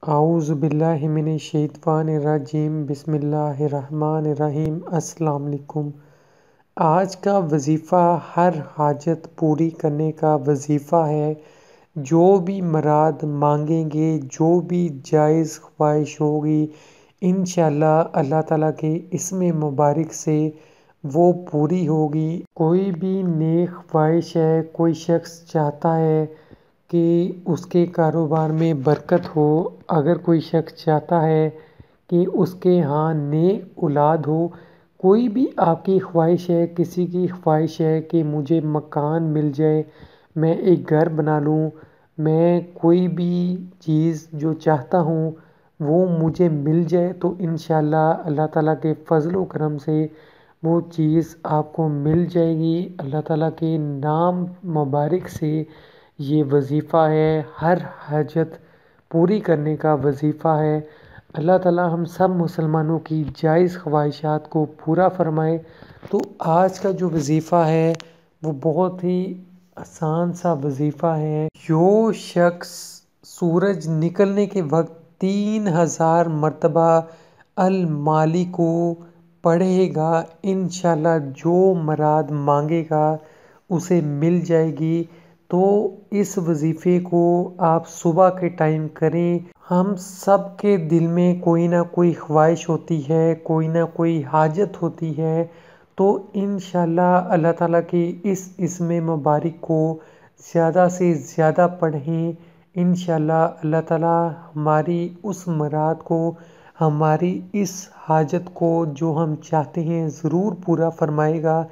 اعوذ باللہ من الشیطان الرجیم بسم اللہ الرحمن الرحیم۔ السلام علیکم۔ آج کا وظیفہ ہر حاجت پوری کرنے کا وظیفہ ہے۔ جو بھی مراد مانگیں گے، جو بھی جائز خواہش ہوگی، انشاءاللہ اللہ تعالیٰ کے اسم مبارک سے وہ پوری ہوگی۔ کوئی بھی نیک خواہش ہے، کوئی شخص چاہتا ہے کہ اس کے کاروبار میں برکت ہو، اگر کوئی شخص چاہتا ہے کہ اس کے ہاں نیک اولاد ہو، کوئی بھی آپ کی خواہش ہے، کسی کی خواہش ہے کہ مجھے مکان مل جائے، میں ایک گھر بنا لوں، میں کوئی بھی چیز جو چاہتا ہوں وہ مجھے مل جائے، تو انشاءاللہ اللہ تعالیٰ کے فضل و کرم سے وہ چیز آپ کو مل جائے گی۔ اللہ تعالیٰ کے نام مبارک سے یہ وظیفہ ہے، ہر حاجت پوری کرنے کا وظیفہ ہے۔ اللہ تعالیٰ ہم سب مسلمانوں کی جائز خواہشات کو پورا فرمائے۔ تو آج کا جو وظیفہ ہے وہ بہت ہی آسان سا وظیفہ ہے۔ جو شخص سورج نکلنے کے وقت 3000 مرتبہ المالک کو پڑھے گا، انشاءاللہ جو مراد مانگے گا اسے مل جائے گی۔ تو اس وظیفے کو آپ صبح کے ٹائم کریں۔ ہم سب کے دل میں کوئی نہ کوئی خواہش ہوتی ہے، کوئی نہ کوئی حاجت ہوتی ہے، تو انشاءاللہ اللہ تعالیٰ کے اس اسم مبارک کو زیادہ سے زیادہ پڑھیں۔ انشاءاللہ اللہ تعالیٰ ہماری اس مراد کو، ہماری اس حاجت کو جو ہم چاہتے ہیں ضرور پورا فرمائے گا۔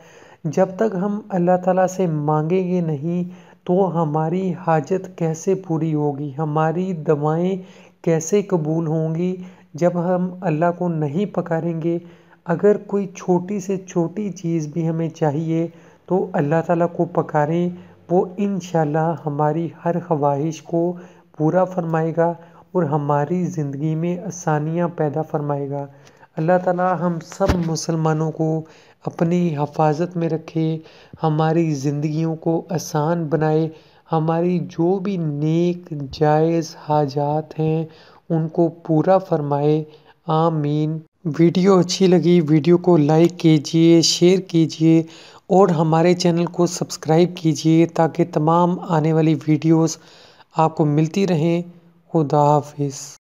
جب تک ہم اللہ تعالیٰ سے مانگیں گے نہیں تو ہماری حاجت کیسے پوری ہوگی، ہماری دعائیں کیسے قبول ہوں گی جب ہم اللہ کو نہیں پکاریں گے۔ اگر کوئی چھوٹی سے چھوٹی چیز بھی ہمیں چاہیے تو اللہ تعالیٰ کو پکاریں، وہ انشاءاللہ ہماری ہر خواہش کو پورا فرمائے گا اور ہماری زندگی میں آسانیاں پیدا فرمائے گا۔ اللہ تعالیٰ ہم سب مسلمانوں کو اپنی حفاظت میں رکھے، ہماری زندگیوں کو آسان بنائے، ہماری جو بھی نیک جائز حاجات ہیں ان کو پورا فرمائے، آمین۔ ویڈیو اچھی لگی ویڈیو کو لائک کیجئے، شیئر کیجئے اور ہمارے چینل کو سبسکرائب کیجئے تاکہ تمام آنے والی ویڈیوز آپ کو ملتی رہیں۔ خدا حافظ۔